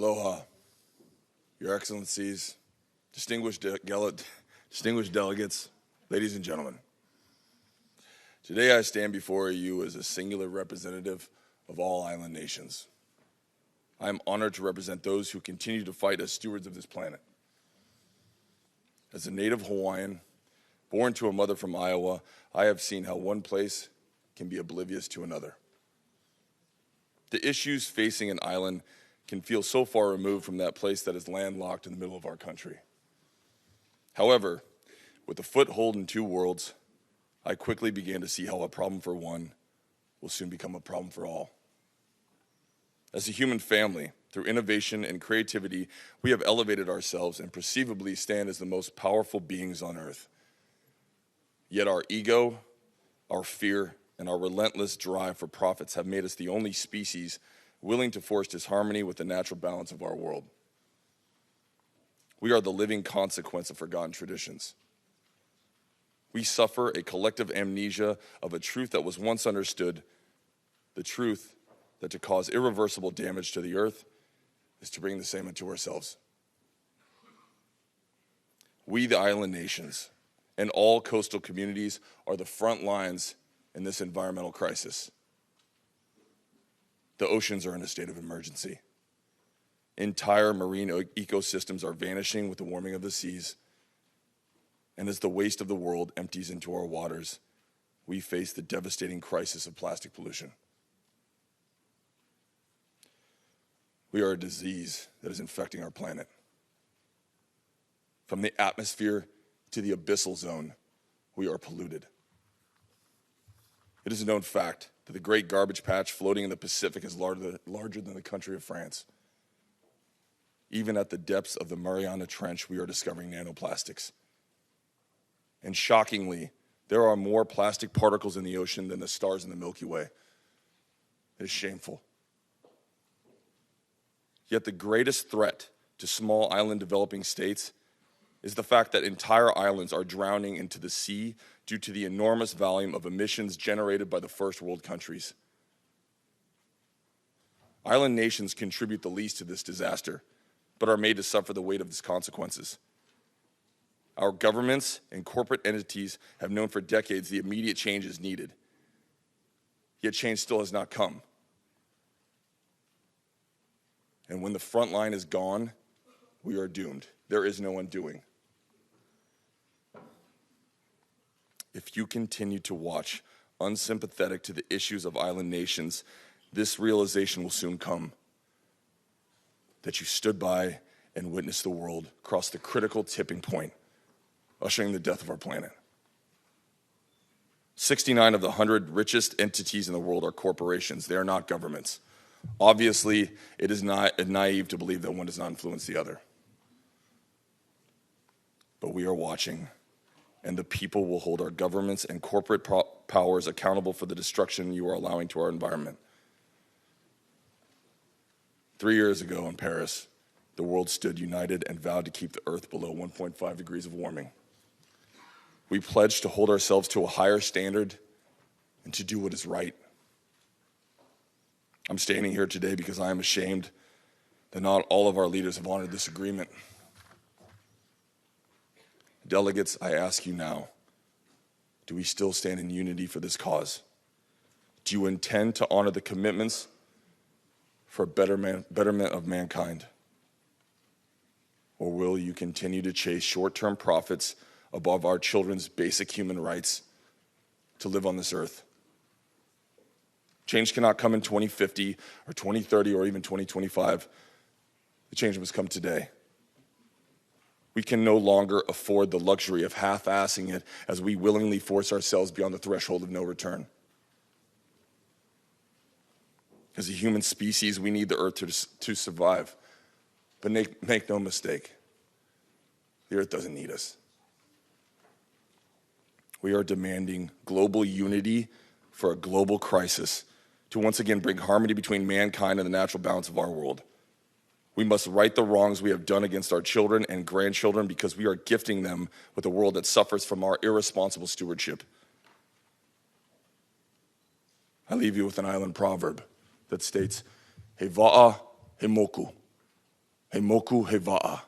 Aloha, Your Excellencies, distinguished delegates, ladies and gentlemen. Today I stand before you as a singular representative of all island nations. I am honored to represent those who continue to fight as stewards of this planet. As a native Hawaiian, born to a mother from Iowa, I have seen how one place can be oblivious to another. The issues facing an island can feel so far removed from that place that is landlocked in the middle of our country. However, with a foothold in two worlds, I quickly began to see how a problem for one will soon become a problem for all. As a human family, through innovation and creativity, we have elevated ourselves and perceivably stand as the most powerful beings on earth. Yet our ego, our fear, and our relentless drive for profits have made us the only species willing to force disharmony with the natural balance of our world. We are the living consequence of forgotten traditions. We suffer a collective amnesia of a truth that was once understood, the truth that to cause irreversible damage to the earth is to bring the same unto ourselves. We, the island nations, and all coastal communities are the front lines in this environmental crisis. The oceans are in a state of emergency. Entire marine ecosystems are vanishing with the warming of the seas. And as the waste of the world empties into our waters, we face the devastating crisis of plastic pollution. We are a disease that is infecting our planet. From the atmosphere to the abyssal zone, we are polluted. It is a known fact that the great garbage patch floating in the Pacific is larger than the country of France. Even at the depths of the Mariana Trench, we are discovering nanoplastics. And shockingly, there are more plastic particles in the ocean than the stars in the Milky Way. It is shameful. Yet the greatest threat to small island developing states is the fact that entire islands are drowning into the sea due to the enormous volume of emissions generated by the first world countries. Island nations contribute the least to this disaster, but are made to suffer the weight of its consequences. Our governments and corporate entities have known for decades the immediate change is needed, yet change still has not come. And when the front line is gone, we are doomed. There is no undoing. If you continue to watch, unsympathetic to the issues of island nations, this realization will soon come. That you stood by and witnessed the world cross the critical tipping point, ushering the death of our planet. 69 of the 100 richest entities in the world are corporations. They are not governments. Obviously, it is not naive to believe that one does not influence the other. But we are watching, and the people will hold our governments and corporate powers accountable for the destruction you are allowing to our environment. 3 years ago in Paris, the world stood united and vowed to keep the Earth below 1.5 degrees of warming. We pledged to hold ourselves to a higher standard and to do what is right. I'm standing here today because I am ashamed that not all of our leaders have honored this agreement. Delegates, I ask you now, do we still stand in unity for this cause? Do you intend to honor the commitments for betterment of mankind? Or will you continue to chase short-term profits above our children's basic human rights to live on this earth? Change cannot come in 2050 or 2030 or even 2025. The change must come today. We can no longer afford the luxury of half-assing it as we willingly force ourselves beyond the threshold of no return. As a human species, we need the earth to survive. But make no mistake, the earth doesn't need us. We are demanding global unity for a global crisis to once again bring harmony between mankind and the natural balance of our world. We must right the wrongs we have done against our children and grandchildren because we are gifting them with a world that suffers from our irresponsible stewardship. I leave you with an island proverb that states, he wa'a, he moku. he moku he va'a.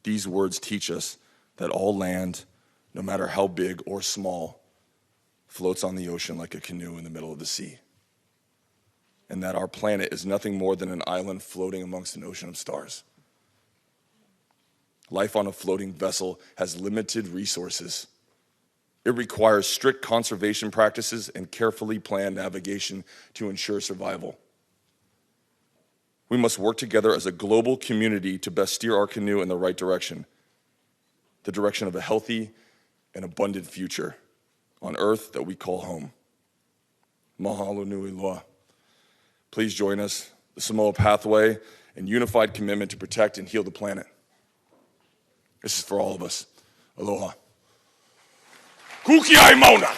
These words teach us that all land, no matter how big or small, floats on the ocean like a canoe in the middle of the sea. And that our planet is nothing more than an island floating amongst an ocean of stars. Life on a floating vessel has limited resources. It requires strict conservation practices and carefully planned navigation to ensure survival. We must work together as a global community to best steer our canoe in the right direction, the direction of a healthy and abundant future on Earth that we call home. Mahalo nui loa. Please join us, the Samoa Pathway, in unified commitment to protect and heal the planet. This is for all of us. Aloha. Kukiai Mauna!